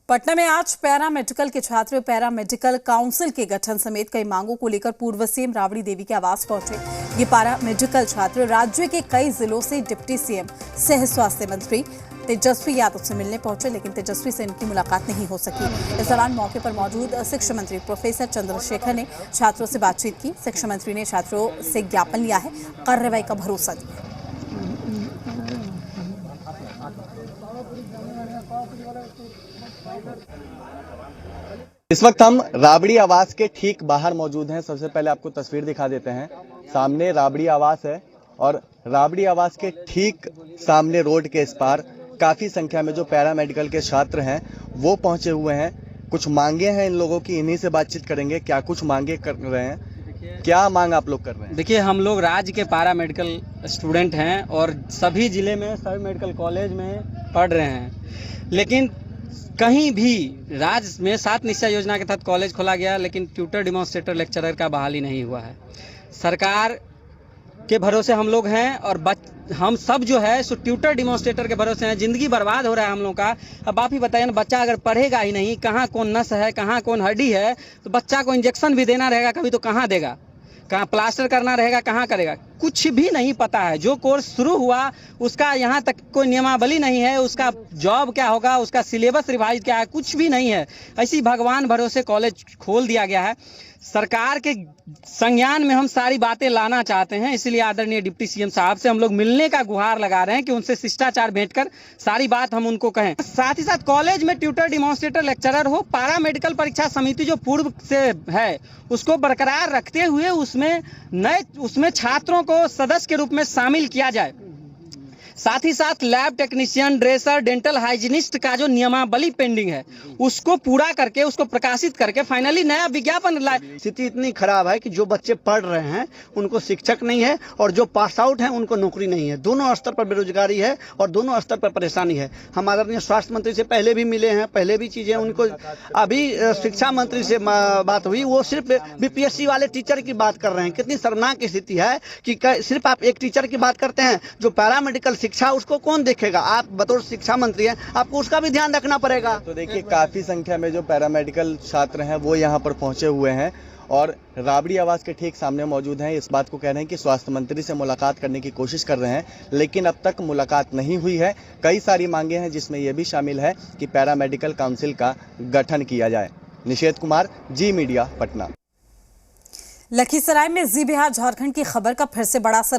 पटना में आज para medical के छात्र पैरा मेडिकल काउंसिल के गठन समेत कई मांगों को लेकर पूर्व सीएम राबड़ी देवी के आवास पहुंचे। ये पैरा मेडिकल छात्र राज्य के कई जिलों से डिप्टी सीएम सह स्वास्थ्य मंत्री तेजस्वी यादव से मिलने पहुंचे, लेकिन तेजस्वी से इनकी मुलाकात नहीं हो सकी। इस दौरान मौके पर मौजूद शिक्षा मंत्री प्रोफेसर चंद्रशेखर ने छात्रों से बातचीत की। शिक्षा मंत्री ने छात्रों से ज्ञापन लिया है, कार्रवाई का भरोसा दिया। इस वक्त हम राबड़ी आवास के ठीक बाहर मौजूद हैं। सबसे पहले आपको तस्वीर दिखा देते हैं। सामने राबड़ी आवास है और राबड़ी आवास के ठीक सामने रोड के इस पार काफी संख्या में जो पैरा मेडिकल के छात्र हैं वो पहुंचे हुए हैं। कुछ मांगे हैं इन लोगों की, इन्हीं से बातचीत करेंगे। क्या कुछ मांगे कर रहे हैं, क्या मांग आप लोग कर रहे हैं? देखिए, हम लोग राज्य के पैरा मेडिकल स्टूडेंट हैं और सभी जिले में सभी मेडिकल कॉलेज में पढ़ रहे हैं, लेकिन कहीं भी राज्य में 7 निश्चय योजना के तहत कॉलेज खोला गया, लेकिन ट्यूटर डिमॉन्स्ट्रेटर लेक्चरर का बहाली नहीं हुआ है। सरकार के भरोसे हम लोग हैं और हम सब जो है सो ट्यूटर डिमॉन्स्ट्रेटर के भरोसे हैं। जिंदगी बर्बाद हो रहा है हम लोग का। अब आप ही बताइए ना, बच्चा अगर पढ़ेगा ही नहीं, कहाँ कौन नस है, कहाँ कौन हड्डी है, तो बच्चा को इंजेक्शन भी देना रहेगा कभी तो कहाँ देगा, कहाँ प्लास्टर करना रहेगा कहाँ करेगा, कुछ भी नहीं पता है। जो कोर्स शुरू हुआ उसका यहाँ तक कोई नियमावली नहीं है, उसका जॉब क्या होगा, उसका सिलेबस रिवाइज क्या है, कुछ भी नहीं है। ऐसी भगवान भरोसे कॉलेज खोल दिया गया है। सरकार के संज्ञान में हम सारी बातें लाना चाहते हैं, इसलिए आदरणीय डिप्टी सीएम साहब से हम लोग मिलने का गुहार लगा रहे हैं कि उनसे शिष्टाचार भेंट कर सारी बात हम उनको कहें। साथ ही साथ कॉलेज में ट्यूटर डिमॉन्स्ट्रेटर लेक्चरर हो, पैरा मेडिकल परीक्षा समिति जो पूर्व से है उसको बरकरार रखते हुए उसमें छात्रों को सदस्य के रूप में शामिल किया जाए। साथ ही साथ lab technician, dresser, dental hygienist का जो नियमावली पेंडिंग है उसको पूरा करके, उसको प्रकाशित करके फाइनली नया विज्ञापन लाए। स्थिति इतनी खराब है कि जो बच्चे पढ़ रहे हैं उनको शिक्षक नहीं है और जो पास आउट हैं उनको नौकरी नहीं है। दोनों स्तर पर बेरोजगारी है और दोनों स्तर पर परेशानी है। हम आदरणीय स्वास्थ्य मंत्री से पहले भी मिले हैं, पहले भी चीजें उनको, अभी शिक्षा मंत्री से बात हुई, वो सिर्फ बीपीएससी वाले टीचर की बात कर रहे हैं। कितनी शर्मनाक स्थिति है कि सिर्फ आप एक टीचर की बात करते हैं, जो पैरा मेडिकल शिक्षा उसको कौन देखेगा? आप बतौर शिक्षा मंत्री हैं, आपको उसका भी ध्यान रखना पड़ेगा। तो देखिए, काफी संख्या में जो पैरामेडिकल छात्र हैं वो यहाँ पर पहुंचे हुए हैं और राबड़ी आवास के ठीक सामने मौजूद हैं। इस बात को कह रहे हैं कि स्वास्थ्य मंत्री से मुलाकात करने की कोशिश कर रहे हैं, लेकिन अब तक मुलाकात नहीं हुई है। कई सारी मांगे हैं जिसमें यह भी शामिल है कि पैरामेडिकल काउंसिल का गठन किया जाए। निषेध कुमार, जी मीडिया, पटना। लखीसराय में जी बिहार झारखंड की खबर का फिर से बड़ा असर